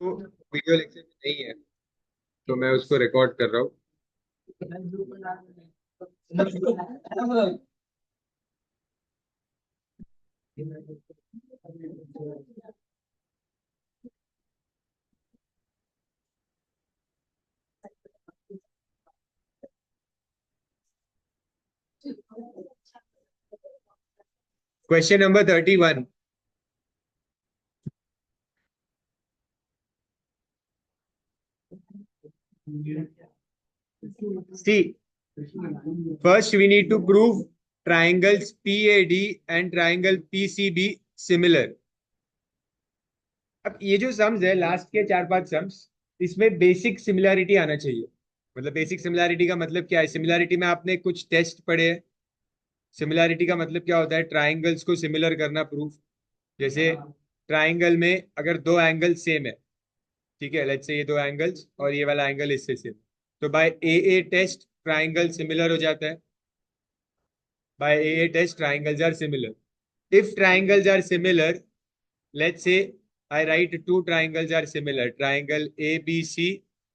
तो video lecture में नहीं है, तो मैं उसको रिकॉर्ड कर रहा हूँ। Question number 31। See, first we need to prove triangles PAD and triangle PCB similar. अब ये जो सम्स है, लास्ट के चार पांच सम्स, इसमें बेसिक सिमिलैरिटी आना चाहिए। मतलब बेसिक सिमिलैरिटी का मतलब क्या है? सिमिलैरिटी में आपने कुछ टेस्ट पढ़े हैं। सिमिलैरिटी का मतलब क्या होता है? ट्राइंगल्स को सिमिलर करना, प्रूफ। जैसे ट्राइंगल में अगर दो एंगल सेम है, ठीक है, लेट्स से ये दो एंगल्स और ये वाला एंगल इससे सेम, तो by A test triangle similar हो जाता है। By A test triangles are similar. If triangles are similar, let's say I write two triangles are similar. Triangle ABC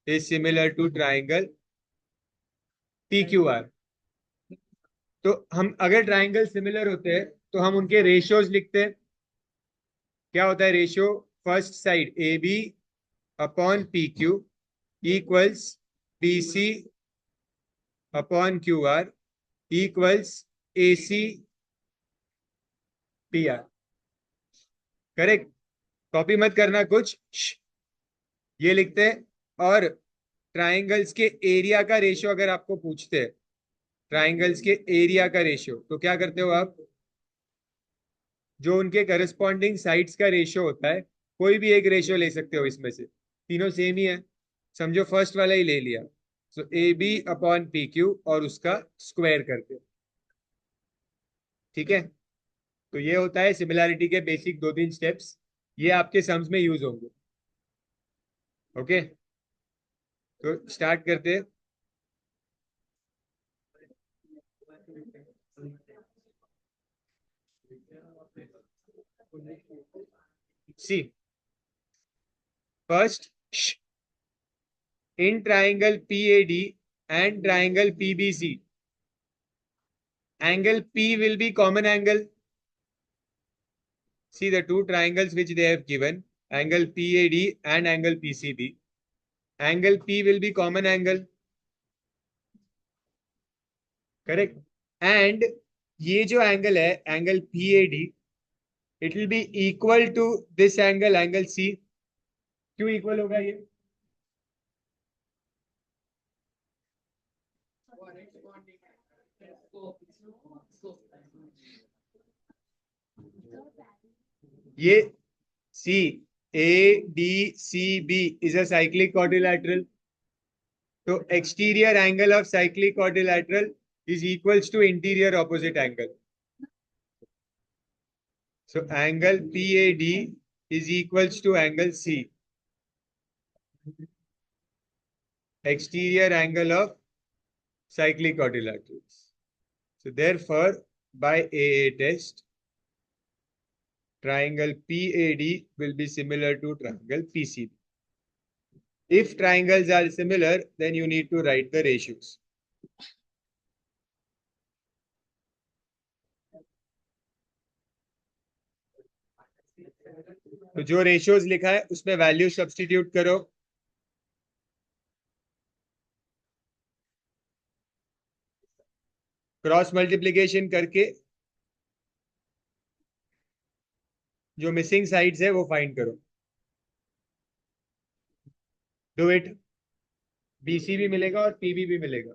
is similar to triangle PQR. तो हम अगर triangle similar होते हैं तो हम उनके रेशियोज लिखते हैं। क्या होता है ratio? First side AB upon PQ equals BC upon QR equals AC PR। Correct? Copy मत करना कुछ, ये लिखते हैं। और ट्राइंगल्स के एरिया का रेशियो अगर आपको पूछते हैं, ट्राइंगल्स के एरिया का रेशियो, तो क्या करते हो आप? जो उनके करस्पॉन्डिंग साइड्स का रेशियो होता है, कोई भी एक रेशियो ले सकते हो इसमें से, तीनों सेम ही है। समझो फर्स्ट वाला ही ले लिया, सो AB/PQ और उसका स्क्वायर करते हो। ठीक है? तो ये होता है सिमिलैरिटी के बेसिक दो तीन स्टेप्स। ये आपके सम्स में यूज होंगे। ओके, तो स्टार्ट करते हैं। सी, first, in triangle PAD and triangle PBC, angle P will be common angle. See the two triangles which they have given, angle PAD and angle PCB. Angle P will be common angle. Correct? And ये जो angle है, angle PAD, it will be equal to this angle, angle C. क्यों equal होगा ये? ये C, ADCB is a cyclic quadrilateral. तो exterior angle of cyclic quadrilateral is equals to interior opposite angle. So angle PAD is equals to angle C, exterior angle of cyclic quadrilaterals. So therefore, by AA test, triangle PAD will be similar to triangle PCB. If triangles are similar, then you need to write the ratios. तो जो ratios लिखा है उसमें value substitute करो। Cross multiplication करके जो missing sides है वो फाइंड करो। Do it. BC भी मिलेगा और PB भी मिलेगा।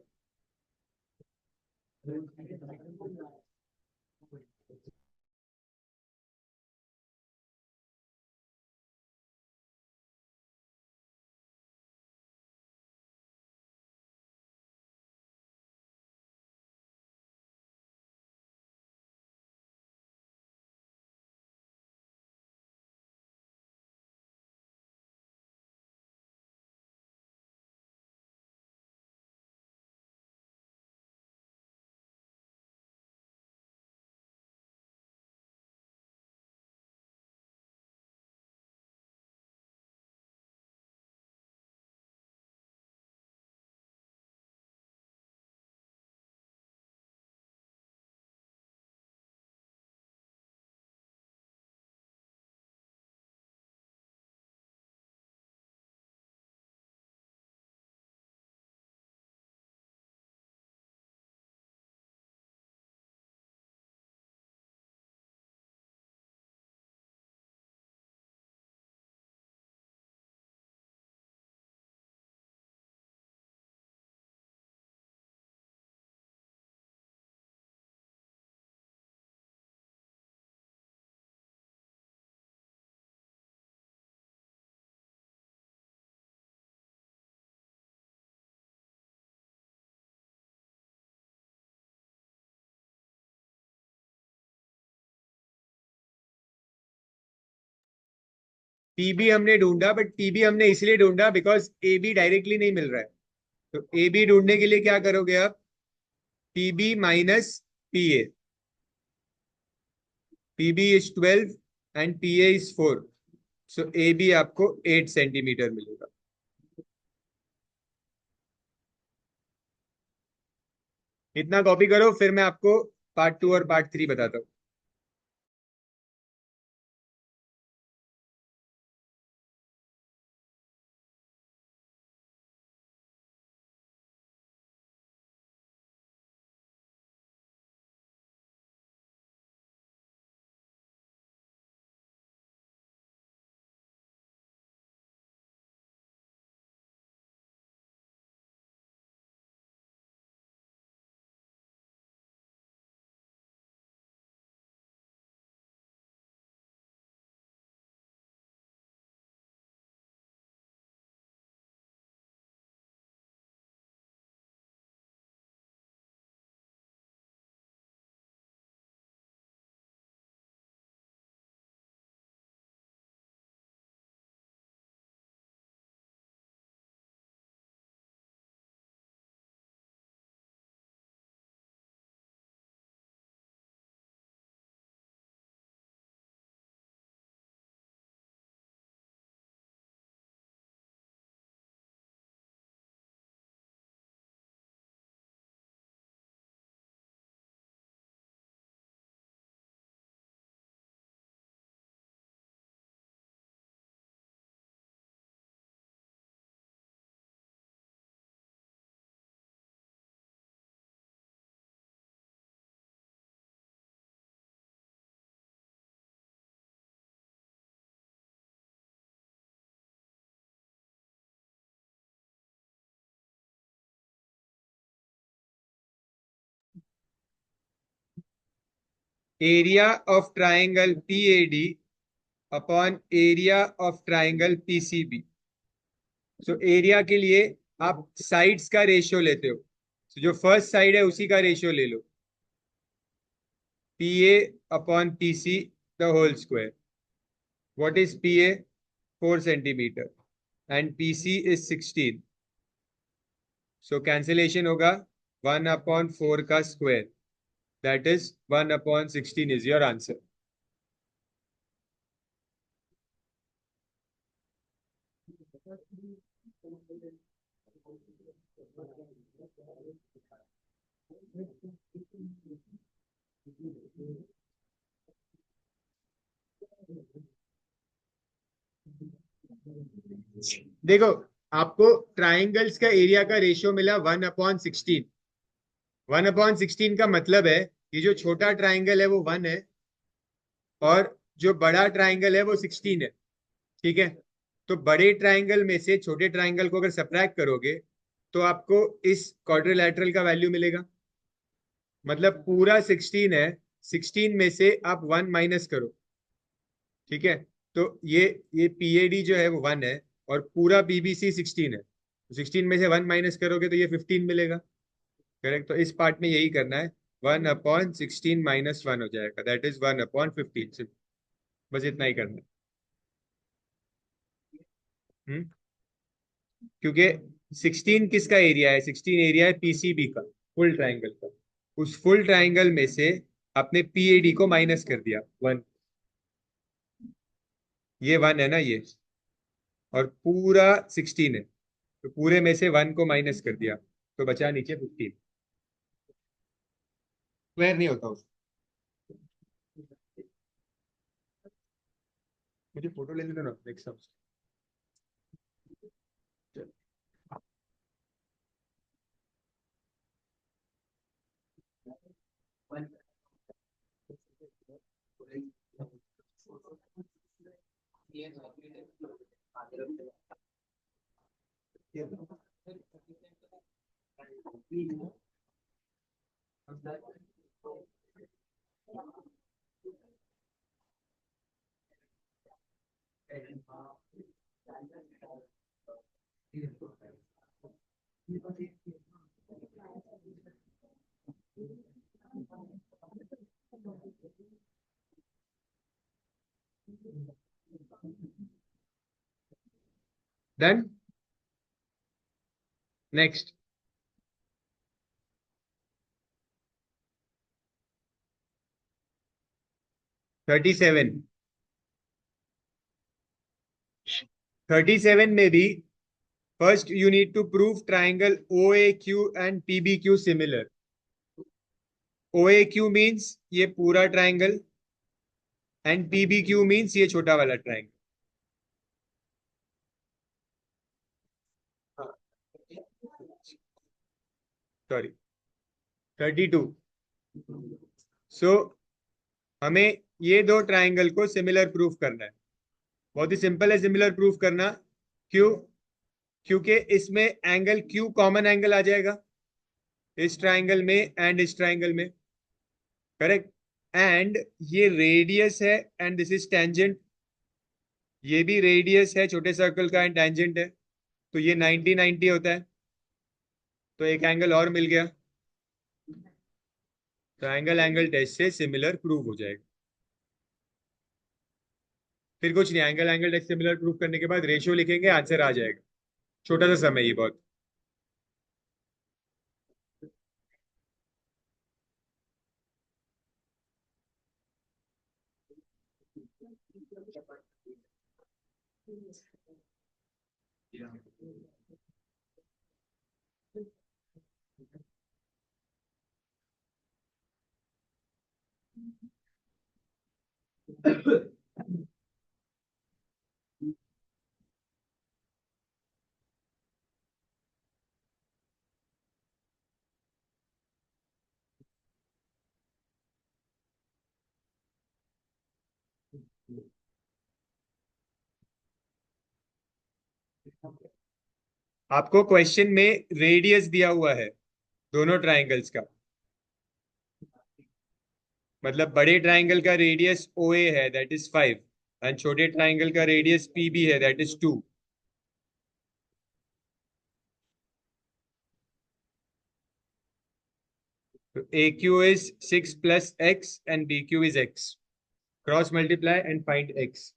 पीबी हमने ढूंढा, बट पीबी हमने इसलिए ढूंढा बिकॉज ए बी डायरेक्टली नहीं मिल रहा है। तो ए बी ढूंढने के लिए क्या करोगे आप? PB minus PA. PB is 12 and PA is 4। So A B आपको 8 सेंटीमीटर मिलेगा। इतना कॉपी करो, फिर मैं आपको पार्ट 2 और पार्ट 3 बताता हूँ। Area of triangle PAD upon area of triangle PCB. So area के लिए आप साइड्स का रेशियो लेते हो। so, जो फर्स्ट साइड है उसी का रेशियो ले लो, P A upon P C the whole square. What is P A? 4 centimetre and P C is 16। So cancellation होगा 1/4 का स्क्वायर, दैट इज 1/16 इज योर आंसर। देखो, आपको ट्राइंगल्स का एरिया का रेशियो मिला 1/16। 1/16 का मतलब है ये जो छोटा ट्राइंगल है वो 1 है, और जो बड़ा ट्राइंगल है वो 16 है। ठीक है? तो बड़े ट्राइंगल में से छोटे ट्राइंगल को अगर सब्ट्रैक्ट करोगे तो आपको इस क्वाड्रिलैटरल का वैल्यू मिलेगा। मतलब पूरा 16 है, 16 में से आप 1 माइनस करो। ठीक है? तो ये पीएडी जो है वो 1 है, और पूरा पीबीसी 16 है। 16 में से 1 माइनस करोगे तो ये 15 मिलेगा। करेक्ट? तो इस पार्ट में यही करना है, 1/16 माइनस 1 हो जाएगा, दैट इज 1/15। बस इतना ही करना है। क्योंकि 16 किसका एरिया है? 16 एरिया है पीसीबी का, फुल ट्राइंगल का। उस फुल ट्राइंगल में से आपने पीएडी को माइनस कर दिया 1। ये 1 है ना ये, और पूरा 16 है, तो पूरे में से 1 को माइनस कर दिया, तो बचा नीचे 15। स्क्वायर नहीं होता उस। मुझे फोटो लेने दो ना, नेक्स्ट सब। Then next 37। 37 में भी first you need to prove triangle O A Q and P B Q similar. O A Q means ये पूरा triangle and P B Q means ये छोटा वाला ट्राइंगल। सॉरी 32। सो हमें ये दो ट्राइंगल को सिमिलर प्रूफ करना है। बहुत ही सिंपल है सिमिलर प्रूफ करना। क्यों? क्योंकि इसमें एंगल क्यू कॉमन एंगल आ जाएगा इस ट्राइंगल में एंड इस ट्राइंगल में। करेक्ट। एंड ये रेडियस है एंड दिस इज टेंजेंट। ये भी रेडियस है छोटे सर्कल का एंड टेंजेंट है। तो ये 90 90 होता है। तो एक एंगल और मिल गया। ट्राइंगल एंगल टेस्ट से सिमिलर प्रूव हो जाएगा। फिर कुछ नहीं, angle angle test similar prove करने के बाद रेशियो लिखेंगे, आंसर आ जाएगा। छोटा सा समय ये बहुत। आपको क्वेश्चन में रेडियस दिया हुआ है दोनों ट्राइंगल्स का। मतलब बड़े ट्राइंगल का रेडियस ओ ए है दैट इज 5 एंड छोटे ट्राइंगल का रेडियस पी बी है दैट इज 2। तो A Q is 6 plus X and B Q is X. Cross multiply and find X.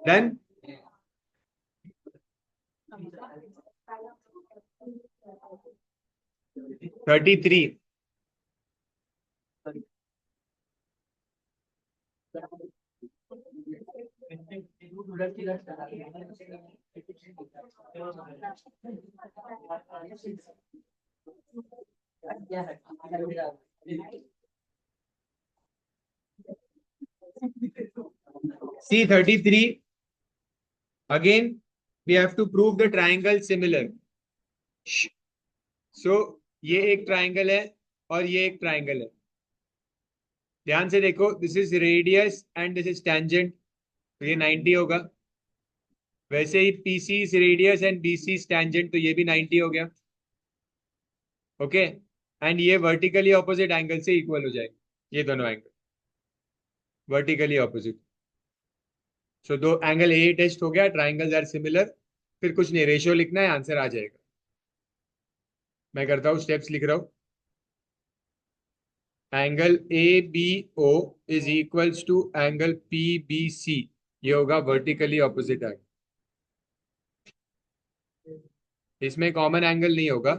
Done. 33। See 33। Again we have to prove the triangle similar. So ये एक triangle है और ये एक triangle है। ध्यान से देखो, this is radius and this is tangent. तो ये 90 होगा। वैसे ही PC is radius and BC is tangent, तो ये भी 90 हो गया। ओके। एंड ये वर्टिकली ऑपोजिट एंगल से इक्वल हो जाएगा, ये दोनों एंगल वर्टिकली ऑपोजिट। सो दो एंगल ए टेस्ट हो गया, ट्राइंगल्स आर सिमिलर। फिर कुछ नहीं, रेशियो लिखना है, आंसर आ जाएगा। मैं करता हूँ, स्टेप्स लिख रहा हूँ। Angle A B O is equals to angle P B C. ये होगा वर्टिकली ऑपोजिट एंगल। इसमें कॉमन एंगल नहीं होगा।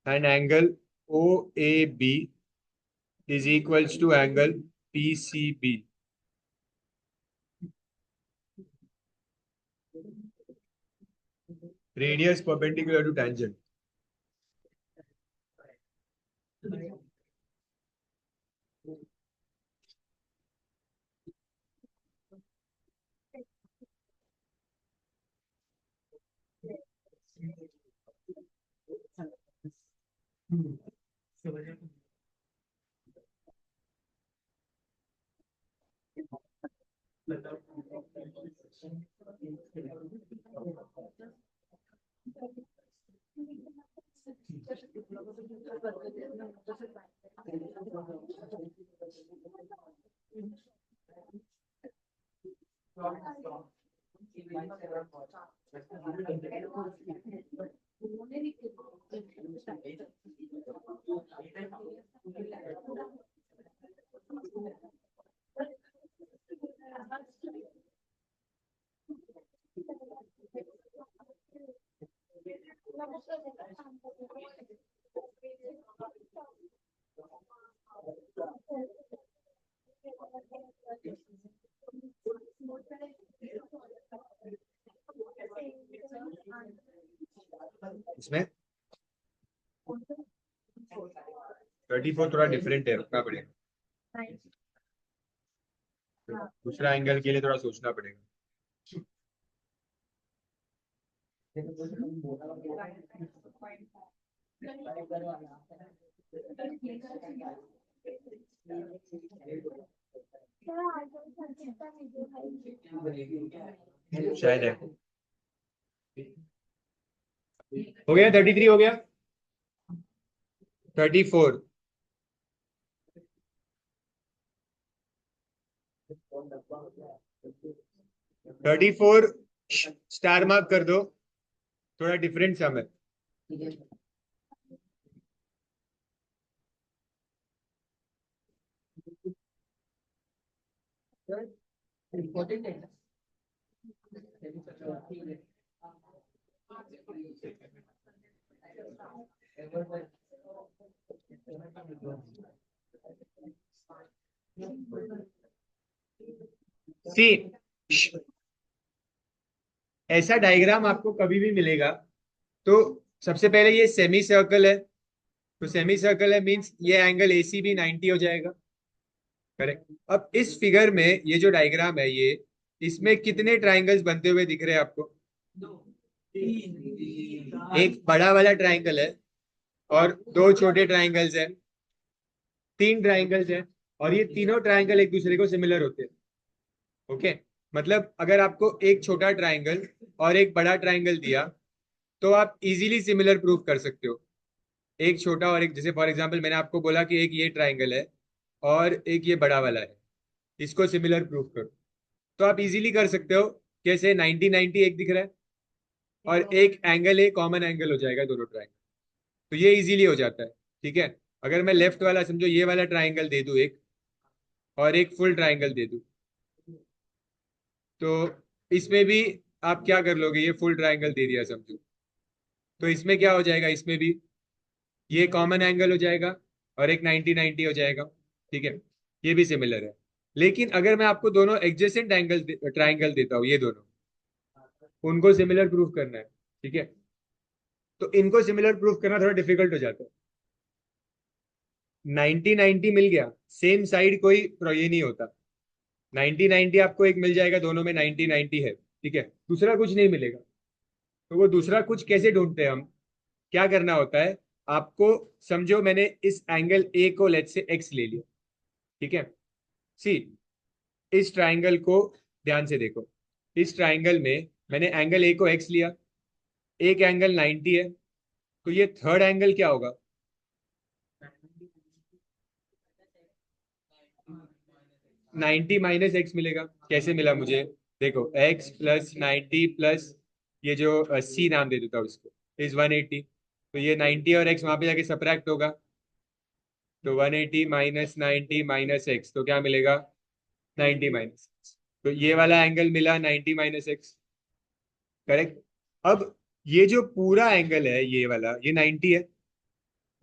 And angle O A B is equals to angle P C B. Radius perpendicular to tangent. इसमें 34 थोड़ा different है, रुकना पड़ेगा। दूसरा एंगल के लिए थोड़ा सोचना पड़ेगा। शायद है। हो गया, 33 हो गया। 34। 34 स्टार मार्क कर दो, थोड़ा डिफरेंट सम है। सी, ऐसा डायग्राम आपको कभी भी मिलेगा तो सबसे पहले ये सेमी सर्कल है, तो सेमी सर्कल है मींस ये एंगल एसी भी 90 हो जाएगा। करेक्ट। अब इस फिगर में ये जो डायग्राम है ये, इसमें कितने ट्राइंगल्स बनते हुए दिख रहे हैं आपको? एक बड़ा वाला ट्राइंगल है और दो छोटे ट्राइंगल्स हैं, तीन ट्राइंगल्स हैं, और ये तीनों ट्राइंगल एक दूसरे को सिमिलर होते हैं। ओके, मतलब अगर आपको एक छोटा ट्राइंगल और एक बड़ा ट्राइंगल दिया तो आप इजीली सिमिलर प्रूव कर सकते हो। एक छोटा और एक, जैसे फॉर एग्जांपल मैंने आपको बोला कि एक ये ट्राइंगल है और एक ये बड़ा वाला है, इसको सिमिलर प्रूव करो, तो आप इजीली कर सकते हो। कैसे? 90 90 एक दिख रहा है और एक एंगल है, कॉमन एंगल हो जाएगा दोनों ट्राइंगल, तो ये इजीली हो जाता है। ठीक है। अगर मैं लेफ्ट वाला, समझो ये वाला ट्राइंगल दे दूं एक, और एक फुल ट्राइंगल दे दूं, तो इसमें भी आप क्या कर लोगे? ये फुल ट्राइंगल दे दिया समझो, तो इसमें क्या हो जाएगा? इसमें भी ये कॉमन एंगल हो जाएगा और एक 90 90 हो जाएगा। ठीक है, ये भी सिमिलर है। लेकिन अगर मैं आपको दोनों एडजेसेंट एंगल ट्राइंगल देता हूँ, ये दोनों, उनको सिमिलर प्रूफ करना है। ठीक है, तो इनको सिमिलर प्रूफ करना थोड़ा डिफिकल्ट हो जाता है। 90 90 मिल गया, सेम साइड कोई ये नहीं होता। 90 90 आपको एक मिल जाएगा, दोनों में 90 90 है। ठीक है, दूसरा कुछ नहीं मिलेगा। तो वो दूसरा कुछ कैसे ढूंढते हैं हम? क्या करना होता है आपको? समझो मैंने इस एंगल ए को लेट से एक्स ले लिया। ठीक है, सी, इस ट्राइंगल को ध्यान से देखो। इस ट्राइंगल में मैंने एंगल ए को एक्स लिया, एक एंगल 90 है, तो ये थर्ड एंगल क्या होगा? 90 माइनस एक्स मिलेगा। कैसे मिला मुझे? देखो x प्लस 90 प्लस ये जो c नाम दे देता हूँ इसको, इज 180। तो ये 90 और x वहां पे जाके सब्ट्रैक्ट होगा, तो 180 माइनस 90 माइनस एक्स, तो क्या मिलेगा? 90 माइनस। तो ये वाला एंगल मिला 90 माइनस एक्स, करेक्ट। अब ये जो पूरा एंगल है ये वाला, ये 90 है।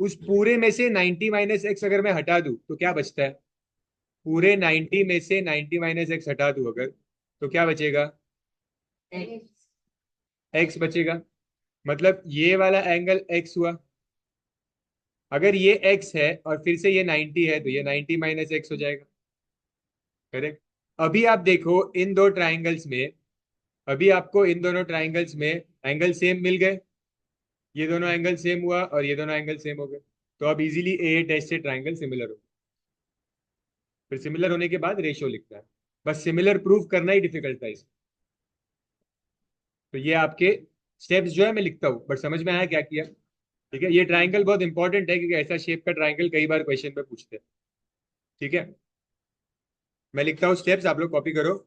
उस पूरे में से 90 माइनस एक्स अगर मैं हटा दूं तो क्या बचता है? पूरे 90 में से 90 माइनस एक्स हटा दूं अगर, तो क्या बचेगा? एक्स बचेगा। मतलब ये वाला एंगल एक्स हुआ। अगर ये एक्स है और फिर से ये 90 है, तो ये 90 माइनस एक्स हो जाएगा, करेक्ट। अभी आप देखो इन दो ट्राइंगल्स में, अभी आपको इन दोनों ट्राइंगल्स में एंगल सेम मिल गए। ये दोनों एंगल सेम हुआ और ये दोनों एंगल सेम हो गए। तो अब इजीली ए टेस्ट से ट्राइंगल सिमिलर हो, फिर सिमिलर होने के बाद रेशियो लिखना है। बस सिमिलर प्रूफ करना ही डिफिकल्ट था इसमें। तो ये आपके स्टेप्स जो है मैं लिखता हूँ, बट समझ में आया क्या किया? ठीक है, ये ट्राइंगल बहुत इंपॉर्टेंट है क्योंकि ऐसा शेप का ट्राइंगल कई बार क्वेश्चन में पूछते हैं। ठीक है, मैं लिखता हूँ स्टेप्स, आप लोग कॉपी करो।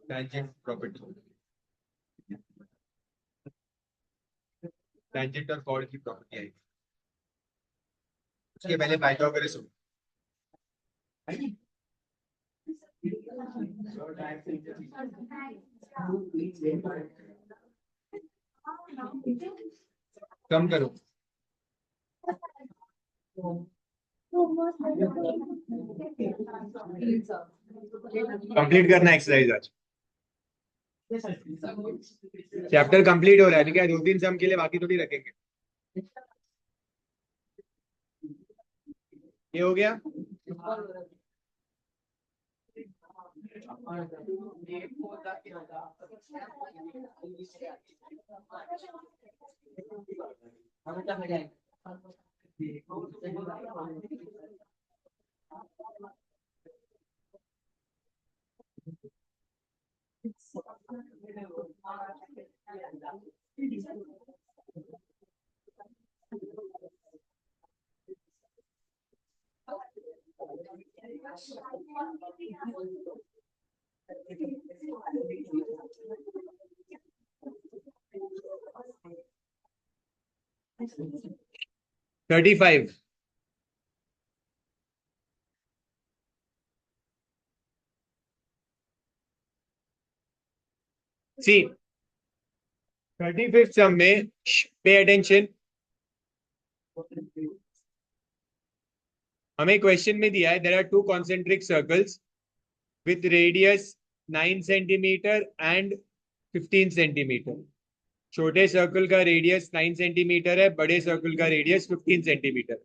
टेंजेंट प्रॉपर्टी, टेंजेंट और कॉर्ड की प्रॉपर्टी आई। उसके पहले पाइथागोरस हो। कम करो, कंप्लीट करना एक्सरसाइज आज। चैप्टर कंप्लीट हो रहा है, क्या 2-3 सम के लिए बाकी थोड़ी रखेंगे। ये हो गया। Thirty five. सी 35th सम में पे अटेंशन, हमें क्वेश्चन में दिया है there are two concentric circles with radius 9 centimetre and 15 centimetre. छोटे सर्कल का रेडियस 9 सेंटीमीटर है, बड़े सर्कल का रेडियस 15 सेंटीमीटर।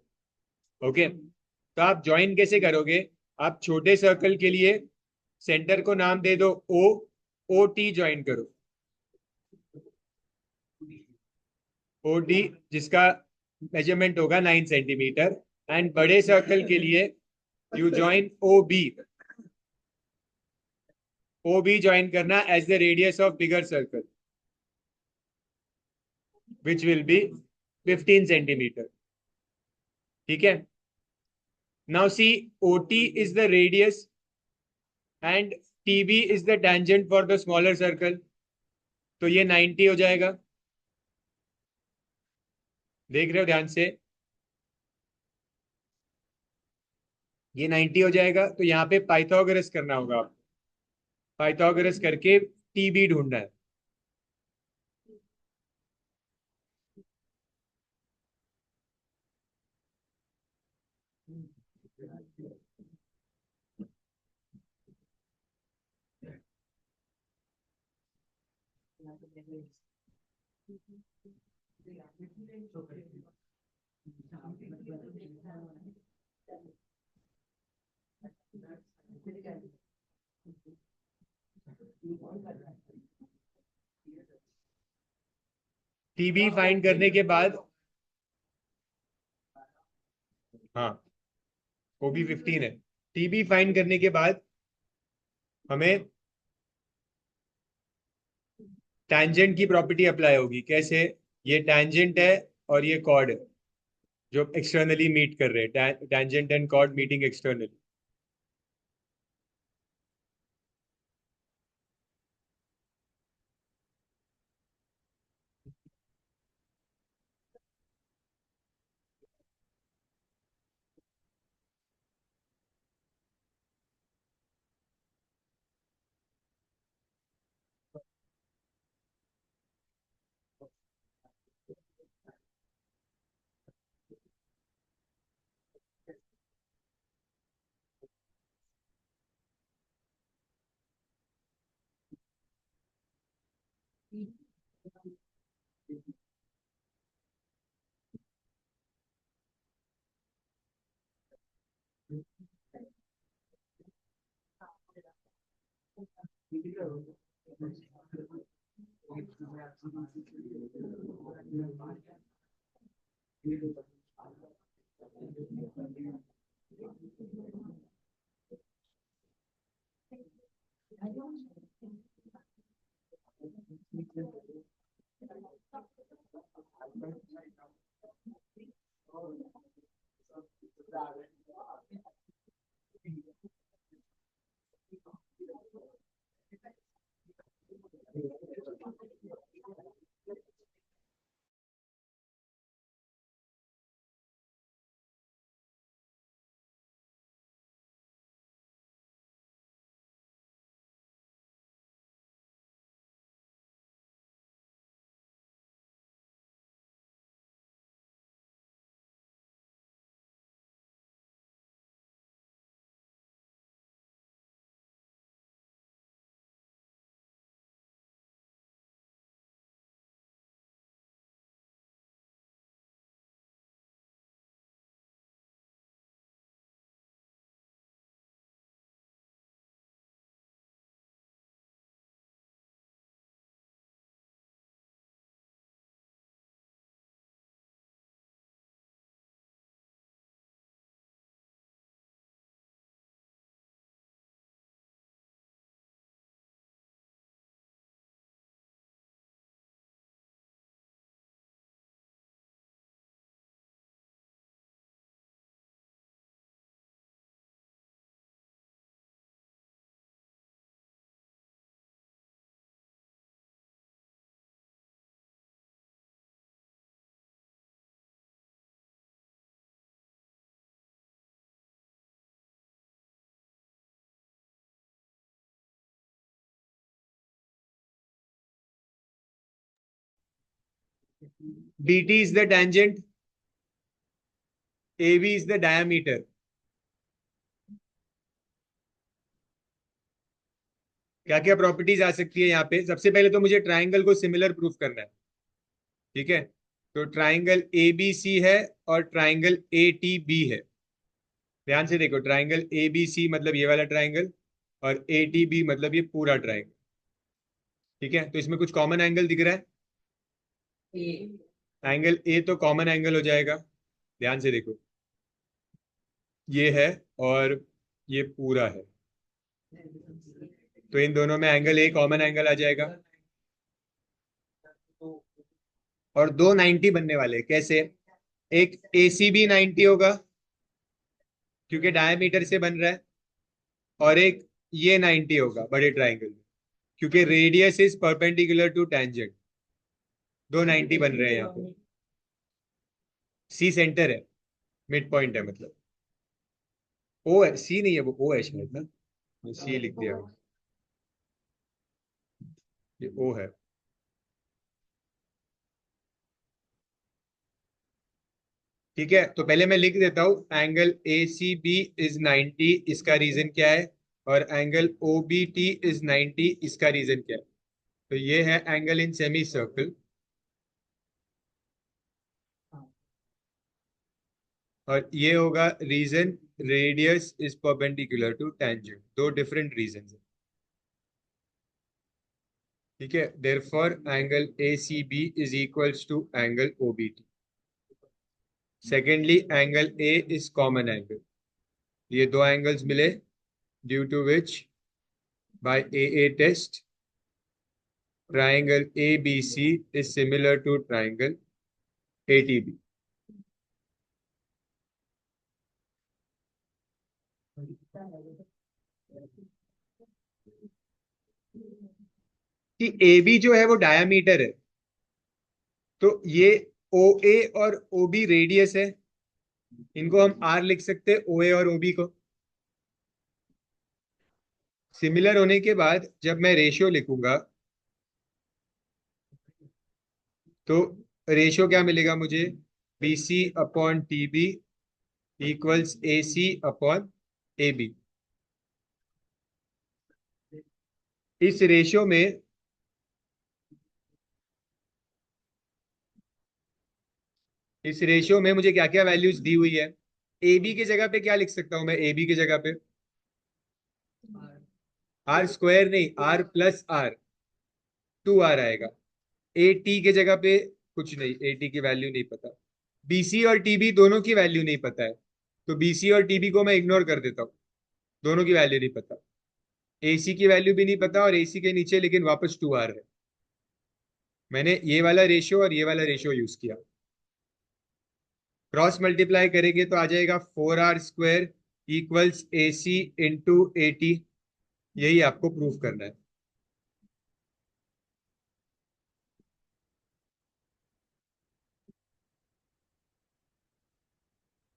ओके, तो आप ज्वाइन कैसे करोगे? आप छोटे सर्कल के लिए सेंटर को नाम दे दो ओ, ओ टी ज्वाइन करो, ओ डी, जिसका मेजरमेंट होगा 9 सेंटीमीटर। एंड बड़े सर्कल के लिए you join O B, O B join करना as the radius of bigger circle which will be 15 centimetre. ठीक है, now C O T is the radius and T B is the tangent for the smaller circle, तो ये 90 हो जाएगा। देख रहे हो ध्यान से, ये 90 हो जाएगा, तो यहाँ पे पाइथागोरस करना होगा आपको, पाइथागोरस करके टी बी ढूंढना है। टीबी फाइंड करने के बाद, हाँ वो भी 15 है। टीबी फाइंड करने के बाद हमें टैंजेंट की प्रॉपर्टी अप्लाई होगी। कैसे? ये टैंजेंट है और ये कॉर्ड है जो एक्सटर्नली मीट कर रहे हैं, tangent and chord meeting externally. BT is the tangent, AB is the diameter. क्या क्या प्रॉपर्टीज आ सकती है यहाँ पे? सबसे पहले तो मुझे ट्राइंगल को सिमिलर प्रूफ करना है, ठीक है? तो ट्राइंगल ABC है और ट्राइंगल ATB है। ध्यान से देखो, ट्राइंगल ABC मतलब ये वाला ट्राइंगल, और ATB मतलब ये पूरा ट्राइंगल, ठीक है? तो इसमें कुछ कॉमन एंगल दिख रहा है? एंगल ए तो कॉमन एंगल हो जाएगा। ध्यान से देखो, ये है और ये पूरा है, तो इन दोनों में एंगल ए कॉमन एंगल आ जाएगा। और दो 90 बनने वाले, कैसे? एक ACB 90 होगा क्योंकि डायमीटर से बन रहा है, और एक ये 90 होगा बड़े ट्राइंगल में, क्योंकि radius is perpendicular to tangent. दो 90 बन रहे हैं यहाँ पे। सी सेंटर है, मिड पॉइंट है मतलब। ओ है, सी नहीं है, वो ओ है शायद ना, सी लिख दिया मैंने। ये ओ है। ठीक है, तो पहले मैं लिख देता हूं, एंगल ACB इज 90, इसका रीजन क्या है? और एंगल OBT इज 90, इसका रीजन क्या है? तो ये है एंगल इन सेमी सर्कल, और ये होगा reason radius is perpendicular to tangent. दो डिफरेंट रीजन है, ठीक है? Therefore angle ACB is equals to angle OBT। Secondly, angle A is common angle. ये दो एंगल्स मिले, due to which by AA test triangle ABC is similar to triangle ATB. कि AB जो है वो डायामीटर है, तो ये OA और OB रेडियस है। इनको हम R लिख सकते हैं, OA और OB को। सिमिलर होने के बाद जब मैं रेशियो लिखूंगा, तो रेशियो क्या मिलेगा मुझे? BC upon TB equals AC upon AB। इस रेशियो में, इस रेशियो में मुझे क्या क्या वैल्यूज दी हुई है? AB की जगह पे क्या लिख सकता हूं मैं? AB की जगह पे R स्क्वायर नहीं, R+R, 2R आएगा। AT के जगह पे कुछ नहीं, AT की वैल्यू नहीं पता। BC और TB दोनों की वैल्यू नहीं पता है, तो BC और TB को मैं इग्नोर कर देता हूँ, दोनों की वैल्यू नहीं पता। AC की वैल्यू भी नहीं पता, और AC के नीचे लेकिन वापस 2R है। मैंने ये वाला रेशियो और ये वाला रेशियो यूज किया। क्रॉस मल्टीप्लाई करेंगे तो आ जाएगा 4R² equals AC into AT। यही आपको प्रूफ करना है।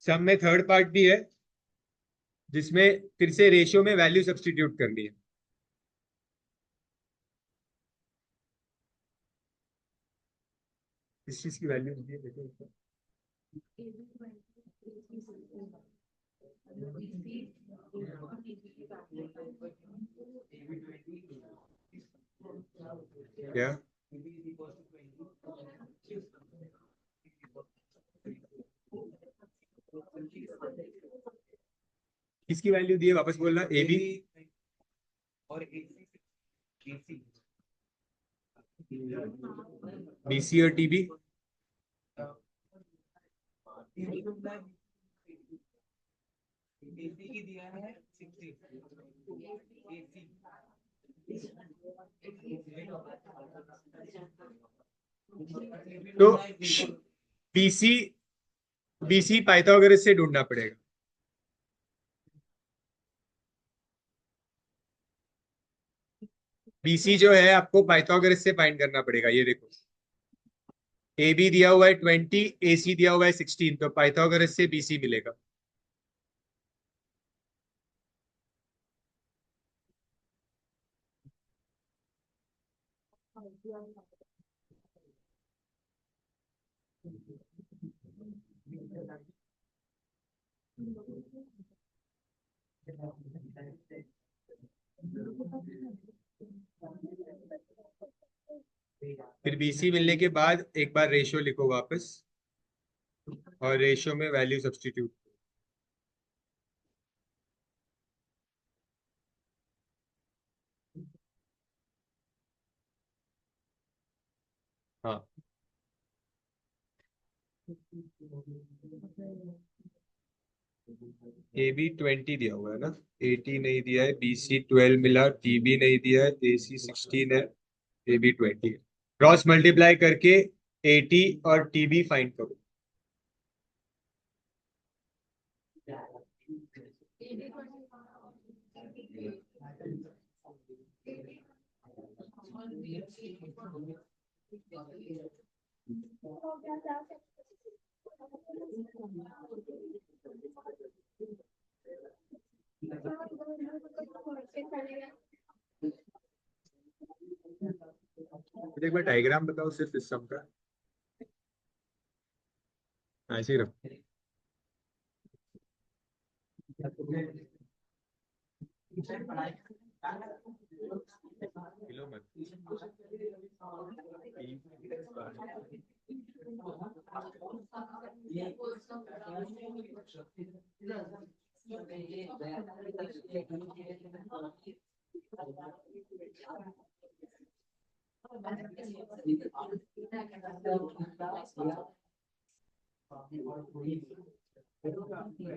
सब में थर्ड पार्ट भी है, जिसमें फिर से रेशियो में वैल्यू सब्स्टिट्यूट करनी है। इस चीज की वैल्यू होती है, देखो। क्या? किसकी वैल्यू दी है, वापस बोलना। AB, BC और TB। तो BC, BC पाइथागोरस से ढूंढना पड़ेगा। BC जो है आपको पाइथागोरस से फाइंड करना पड़ेगा। ये देखो, AB दिया हुआ है 20, AC दिया हुआ है 16, तो पाइथागोरस से BC मिलेगा। फिर बीसी मिलने के बाद एक बार रेशियो लिखो वापस, और रेशियो में वैल्यू सब्स्टिट्यूट। हाँ, ए बी 20 दिया हुआ है ना, 80 नहीं दिया है, बी सी 12 मिला, टी बी नहीं दिया है, ए सी 16 है, ए बी 20 है। क्रॉस मल्टीप्लाई करके 80 और टी बी फाइंड करो। मुझे एक बार डायग्राम बताओ सिर्फ इस सम का, ऐसे ही रखो। किलो मत।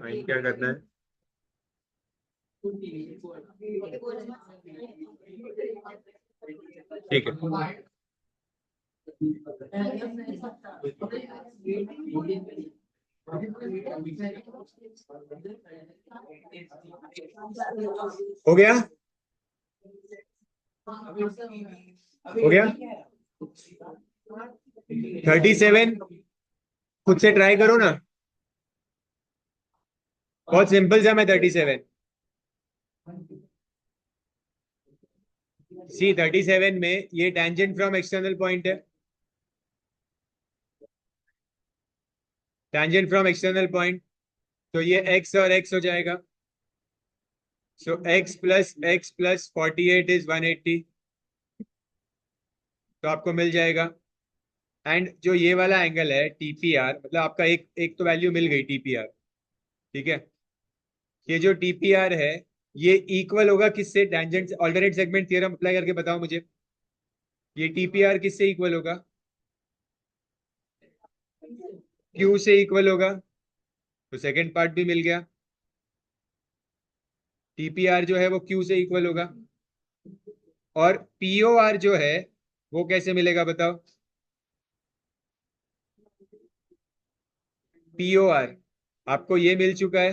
फाइंड क्या करना है? ठीक है। हो गया, हो गया। 37 खुद से ट्राई करो ना, बहुत सिंपल सा। मैं 37, सी 37 में ये टेंजेंट फ्रॉम एक्सटर्नल पॉइंट है, टेंजेंट फ्रॉम एक्सटर्नल पॉइंट, तो ये x और x हो जाएगा। सो x प्लस 48 इज 180, तो आपको मिल जाएगा। एंड जो ये वाला एंगल है टीपीआर, मतलब आपका एक एक तो वैल्यू मिल गई टीपीआर, ठीक है। ये जो टीपीआर है ये इक्वल होगा किससे? Tangent, alternate segment theorem apply करके बताओ मुझे, ये टीपीआर किससे इक्वल होगा? क्यू से इक्वल होगा, तो सेकंड पार्ट भी मिल गया। टीपीआर जो है वो क्यू से इक्वल होगा, और पीओआर जो है वो कैसे मिलेगा बताओ? पीओआर आपको ये मिल चुका है,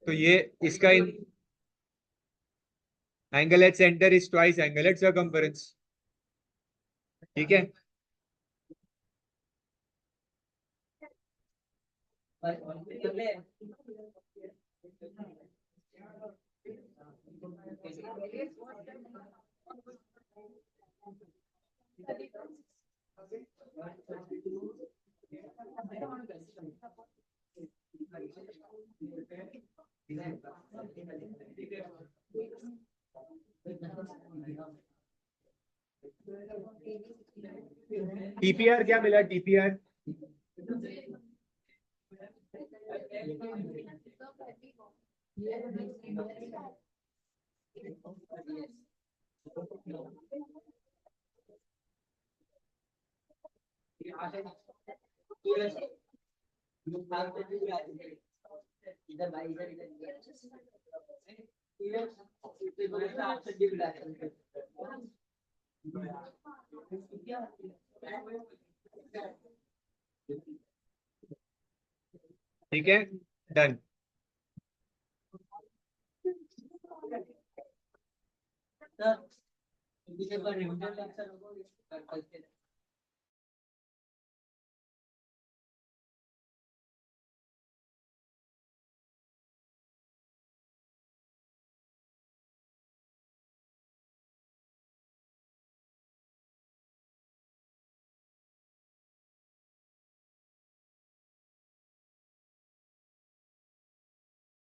तो ये इसका angle at centre is twice angle at circumference, ठीक है। टीपीआर क्या मिला? टीपीआर ठीक है, डन।